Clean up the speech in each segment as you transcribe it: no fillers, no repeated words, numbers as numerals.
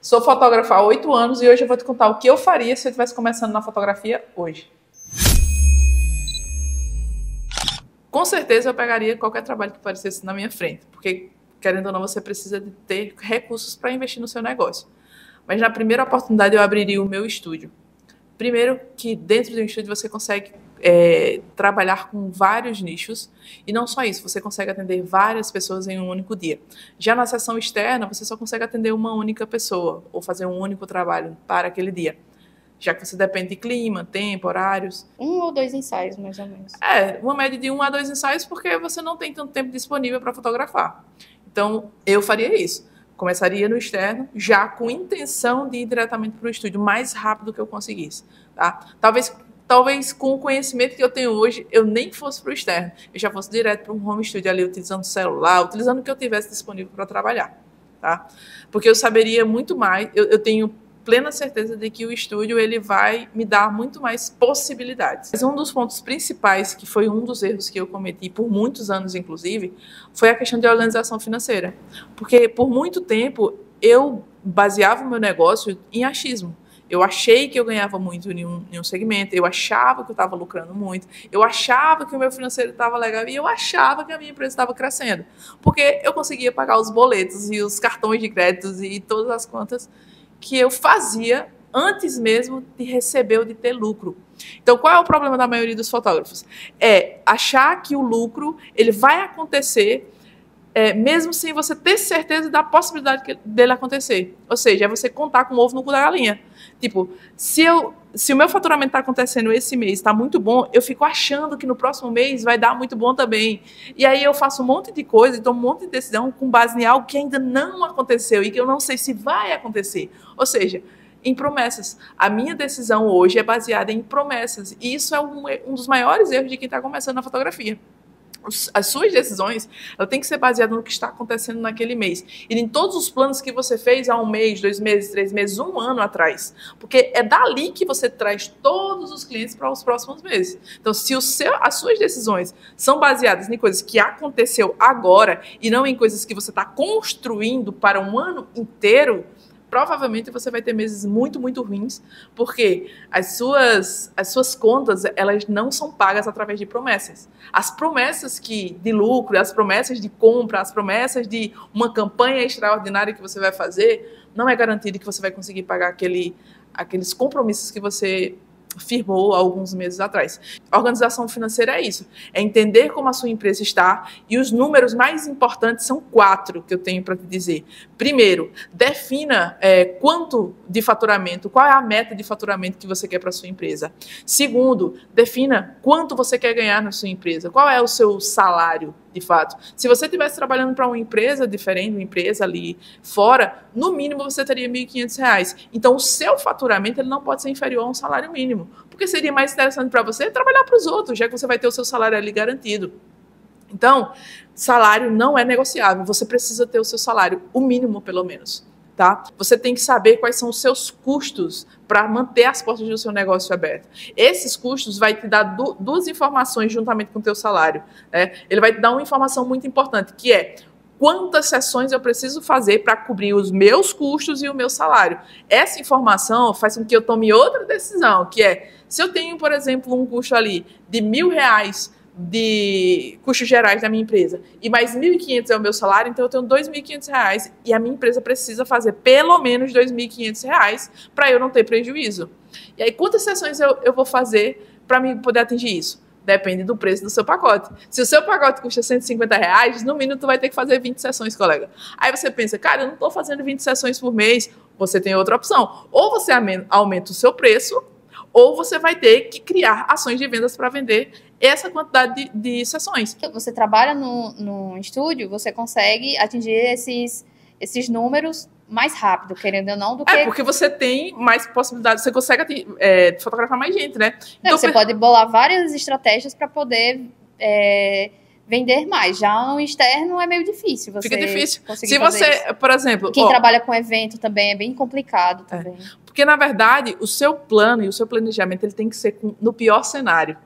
Sou fotógrafa há 8 anos e hoje eu vou te contar o que eu faria se eu estivesse começando na fotografia hoje. Com certeza eu pegaria qualquer trabalho que aparecesse na minha frente, porque, querendo ou não, você precisa de ter recursos para investir no seu negócio. Mas na primeira oportunidade eu abriria o meu estúdio. Primeiro que dentro do estúdio você consegue trabalhar com vários nichos e não só isso, você consegue atender várias pessoas em um único dia. Já na sessão externa, você só consegue atender uma única pessoa ou fazer um único trabalho para aquele dia, já que você depende de clima, tempo, horários. 1 ou 2 ensaios, mais ou menos. Uma média de 1 a 2 ensaios, porque você não tem tanto tempo disponível para fotografar. Então, eu faria isso. Começaria no externo, já com intenção de ir diretamente para o estúdio, o mais rápido que eu conseguisse. Tá? Talvez com o conhecimento que eu tenho hoje, eu nem fosse para o externo. Eu já fosse direto para um home studio ali, utilizando o celular, utilizando o que eu tivesse disponível para trabalhar. Tá? Porque eu saberia muito mais, eu tenho plena certeza de que o estúdio ele vai me dar muito mais possibilidades. Mas um dos pontos principais, que foi um dos erros que eu cometi por muitos anos, inclusive, foi a questão de organização financeira. Porque por muito tempo eu baseava o meu negócio em achismo. Eu achei que eu ganhava muito em um segmento, eu achava que eu estava lucrando muito, eu achava que o meu financeiro estava legal e eu achava que a minha empresa estava crescendo. Porque eu conseguia pagar os boletos e os cartões de créditos e todas as contas que eu fazia antes mesmo de receber ou de ter lucro. Então, qual é o problema da maioria dos fotógrafos? É achar que o lucro ele vai acontecer mesmo sem você ter certeza da possibilidade dele acontecer. Ou seja, é você contar com o ovo no cu da galinha. Tipo, se o meu faturamento está acontecendo esse mês, está muito bom, eu fico achando que no próximo mês vai dar muito bom também. E aí eu faço um monte de coisa, tomo um monte de decisão com base em algo que ainda não aconteceu e que eu não sei se vai acontecer. Ou seja, em promessas. A minha decisão hoje é baseada em promessas. E isso é um dos maiores erros de quem está começando na fotografia. As suas decisões têm que ser baseadas no que está acontecendo naquele mês. E em todos os planos que você fez há 1 mês, 2 meses, 3 meses, 1 ano atrás. Porque é dali que você traz todos os clientes para os próximos meses. Então, se as suas decisões são baseadas em coisas que aconteceu agora e não em coisas que você está construindo para um ano inteiro, provavelmente você vai ter meses muito, muito ruins, porque as suas contas, elas não são pagas através de promessas. As promessas de lucro, as promessas de compra, as promessas de uma campanha extraordinária que você vai fazer, não é garantido que você vai conseguir pagar aqueles compromissos que você firmou há alguns meses atrás. A organização financeira é isso, é entender como a sua empresa está, e os números mais importantes são 4 que eu tenho para te dizer. Primeiro, defina quanto de faturamento, qual é a meta de faturamento que você quer para a sua empresa. Segundo, defina quanto você quer ganhar na sua empresa, qual é o seu salário, de fato. Se você estivesse trabalhando para uma empresa diferente, uma empresa ali fora, no mínimo você teria R$ 1.500. Então, o seu faturamento ele não pode ser inferior a um salário mínimo, porque seria mais interessante para você trabalhar para os outros, já que você vai ter o seu salário ali garantido. Então, salário não é negociável, você precisa ter o seu salário, o mínimo pelo menos. Tá? Você tem que saber quais são os seus custos para manter as portas do seu negócio aberto. Esses custos vai te dar duas informações juntamente com o teu salário. Né? Ele vai te dar uma informação muito importante, que é quantas sessões eu preciso fazer para cobrir os meus custos e o meu salário. Essa informação faz com que eu tome outra decisão, que é, se eu tenho, por exemplo, um custo ali de R$ 1.000 de custos gerais da minha empresa e mais R$ 1.500 é o meu salário, então eu tenho R$ 2.500 e a minha empresa precisa fazer pelo menos R$ 2.500 para eu não ter prejuízo. E aí, quantas sessões eu vou fazer para mim poder atingir isso? Depende do preço do seu pacote. Se o seu pacote custa R$ 150, no mínimo tu vai ter que fazer 20 sessões, colega. Aí você pensa, cara, eu não estou fazendo 20 sessões por mês. Você tem outra opção. Ou você aumenta o seu preço, ou você vai ter que criar ações de vendas para vender essa quantidade de sessões. Você trabalha no estúdio, você consegue atingir esses números mais rápido, querendo ou não, do que... porque você tem mais possibilidades, você consegue fotografar mais gente, né? Então, você pode bolar várias estratégias para poder vender mais. Já no externo é meio difícil. Fica difícil. Se você, isso. Por exemplo... Quem trabalha com evento também é bem complicado também. Porque, na verdade, o seu plano e o seu planejamento ele tem que ser no pior cenário.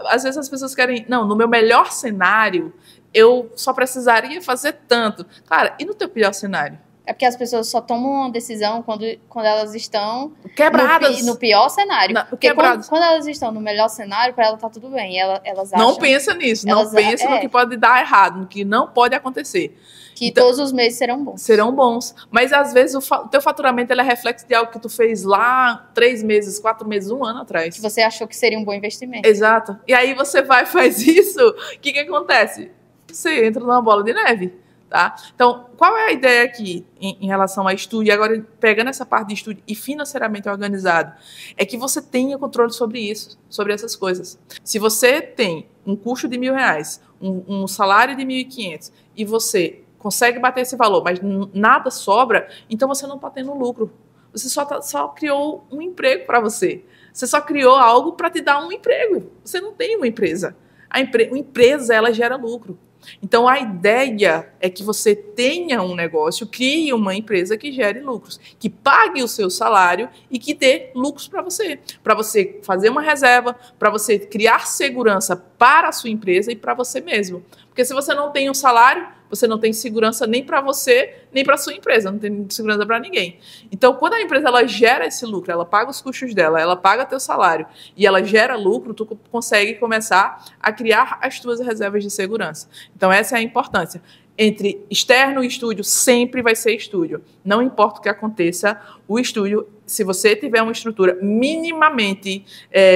Às vezes as pessoas querem... Não, no meu melhor cenário, eu só precisaria fazer tanto. Cara, e no teu pior cenário? É porque as pessoas só tomam uma decisão quando elas estão quebradas. No pior cenário. Porque quando elas estão no melhor cenário, para elas tá tudo bem. Elas acham, não pensa nisso, não pensa no que pode dar errado, no que não pode acontecer. Que então, todos os meses serão bons. Serão bons. Mas, às vezes, o teu faturamento ele é reflexo de algo que tu fez lá 3 meses, 4 meses, 1 ano atrás. Que você achou que seria um bom investimento. Exato. E aí você vai e faz isso, o que acontece? Você entra numa bola de neve. Tá? Então, qual é a ideia aqui em relação a estúdio? Agora, pegando essa parte de estúdio e financeiramente organizado, é que você tenha controle sobre isso, sobre essas coisas. Se você tem um custo de R$1.000, um salário de 1.500 e você consegue bater esse valor, mas nada sobra, então você não está tendo lucro. Você só criou um emprego para você. Você só criou algo para te dar um emprego. Você não tem uma empresa. Uma empresa, ela gera lucro. Então, a ideia é que você tenha um negócio, crie uma empresa que gere lucros, que pague o seu salário e que dê lucros para você fazer uma reserva, para você criar segurança para a sua empresa e para você mesmo. Porque se você não tem um salário, você não tem segurança nem para você, nem para a sua empresa, não tem segurança para ninguém. Então, quando a empresa ela gera esse lucro, ela paga os custos dela, ela paga teu salário e ela gera lucro, tu consegue começar a criar as tuas reservas de segurança. Então, essa é a importância. Entre externo e estúdio, sempre vai ser estúdio. Não importa o que aconteça, o estúdio, se você tiver uma estrutura minimamente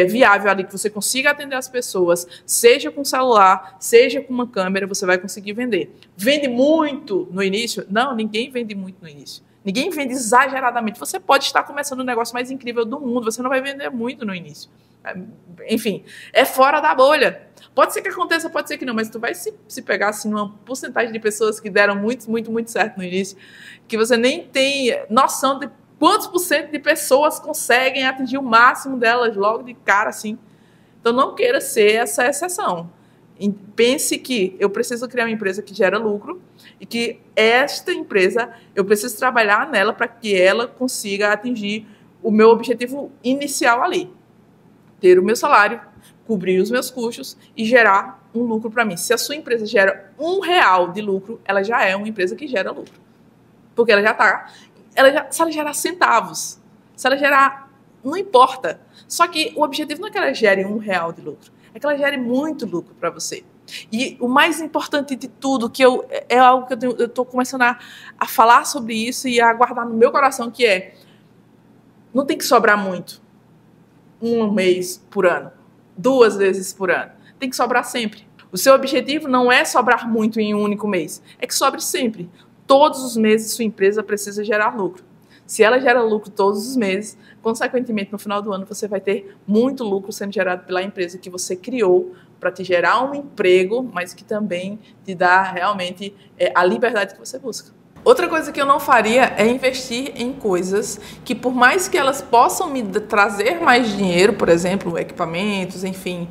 viável ali, que você consiga atender as pessoas, seja com celular, seja com uma câmera, você vai conseguir vender. Vende muito no início? Não, ninguém vende muito no início. Ninguém vende exageradamente. Você pode estar começando o negócio mais incrível do mundo, você não vai vender muito no início. Enfim, é fora da bolha. Pode ser que aconteça, pode ser que não, mas tu vai se pegar assim numa porcentagem de pessoas que deram muito certo no início, que você nem tem noção de quantos por cento de pessoas conseguem atingir o máximo delas logo de cara assim. Então não queira ser essa exceção. Pense que eu preciso criar uma empresa que gera lucro e que esta empresa, eu preciso trabalhar nela para que ela consiga atingir o meu objetivo inicial ali. Ter o meu salário, cobrir os meus custos e gerar um lucro para mim. Se a sua empresa gera R$1 de lucro, ela já é uma empresa que gera lucro. Porque ela já está... se ela gerar centavos, se ela gerar... Não importa. Só que o objetivo não é que ela gere R$1 de lucro. É que ela gere muito lucro para você. E o mais importante de tudo, que é algo que eu estou começando a falar sobre isso e a guardar no meu coração, que é... Não tem que sobrar muito. 1 mês por ano. 2 vezes por ano. Tem que sobrar sempre. O seu objetivo não é sobrar muito em um único mês. É que sobre sempre. Todos os meses sua empresa precisa gerar lucro. Se ela gera lucro todos os meses, consequentemente, no final do ano, você vai ter muito lucro sendo gerado pela empresa que você criou para te gerar um emprego, mas que também te dá realmente a liberdade que você busca. Outra coisa que eu não faria é investir em coisas que, por mais que elas possam me trazer mais dinheiro, por exemplo, equipamentos, enfim,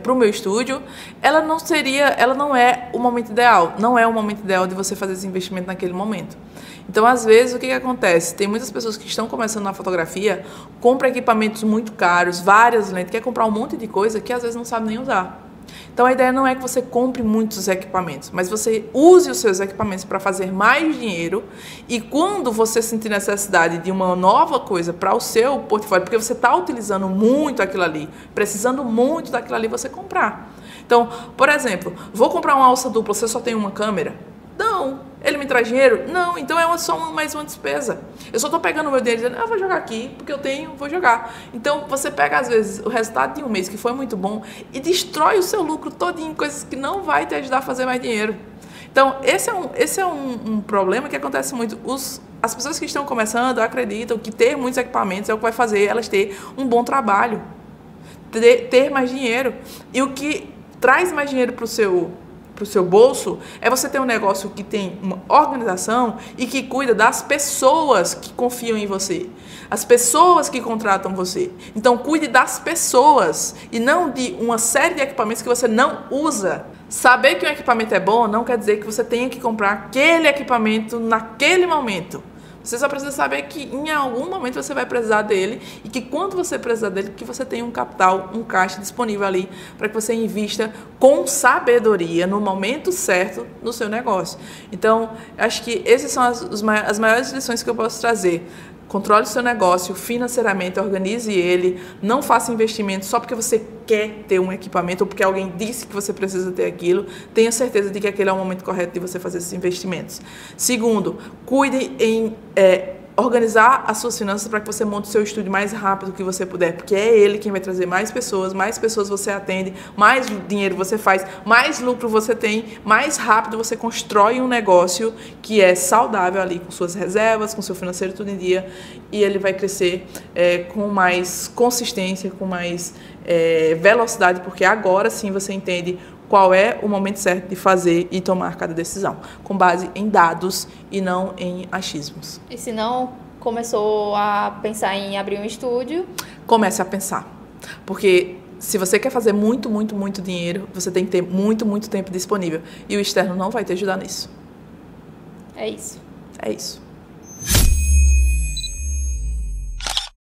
para o meu estúdio, ela não é o momento ideal. Não é o momento ideal de você fazer esse investimento naquele momento. Então, às vezes, o que acontece? Tem muitas pessoas que estão começando na fotografia, compram equipamentos muito caros, várias lentes, quer comprar um monte de coisa que às vezes não sabe nem usar. Então, a ideia não é que você compre muitos equipamentos, mas você use os seus equipamentos para fazer mais dinheiro e quando você sentir necessidade de uma nova coisa para o seu portfólio, porque você está utilizando muito aquilo ali, precisando muito daquilo ali, você comprar. Então, por exemplo, vou comprar uma alça dupla, você só tem uma câmera? Não. Ele me traz dinheiro? Não. Então é só mais uma despesa. Eu só estou pegando o meu dinheiro e dizendo, vou jogar aqui, porque eu tenho, vou jogar. Então você pega, às vezes, o resultado de um mês que foi muito bom e destrói o seu lucro todinho em coisas que não vai te ajudar a fazer mais dinheiro. Então, esse é um problema que acontece muito. As pessoas que estão começando acreditam que ter muitos equipamentos é o que vai fazer elas ter um bom trabalho, ter mais dinheiro. E o que traz mais dinheiro para o seu bolso é você ter um negócio que tem uma organização e que cuida das pessoas que confiam em você, as pessoas que contratam você. Então, cuide das pessoas e não de uma série de equipamentos que você não usa. Saber que um equipamento é bom não quer dizer que você tenha que comprar aquele equipamento naquele momento. Você só precisa saber que em algum momento você vai precisar dele e que quando você precisar dele, que você tenha um capital, um caixa disponível ali para que você invista com sabedoria no momento certo no seu negócio. Então, acho que essas são as maiores lições que eu posso trazer. Controle o seu negócio financeiramente, organize ele, não faça investimento só porque você quer ter um equipamento ou porque alguém disse que você precisa ter aquilo. Tenha certeza de que aquele é o momento correto de você fazer esses investimentos. Segundo, cuide em organizar as suas finanças para que você monte o seu estúdio mais rápido que você puder, porque é ele quem vai trazer mais pessoas você atende, mais dinheiro você faz, mais lucro você tem, mais rápido você constrói um negócio que é saudável ali, com suas reservas, com seu financeiro tudo em dia, e ele vai crescer com mais consistência, com mais velocidade, porque agora sim você entende qual é o momento certo de fazer e tomar cada decisão, com base em dados e não em achismos. E se não começou a pensar em abrir um estúdio? Comece a pensar, porque se você quer fazer muito, muito, muito dinheiro, você tem que ter muito, muito tempo disponível, e o externo não vai te ajudar nisso. É isso. É isso.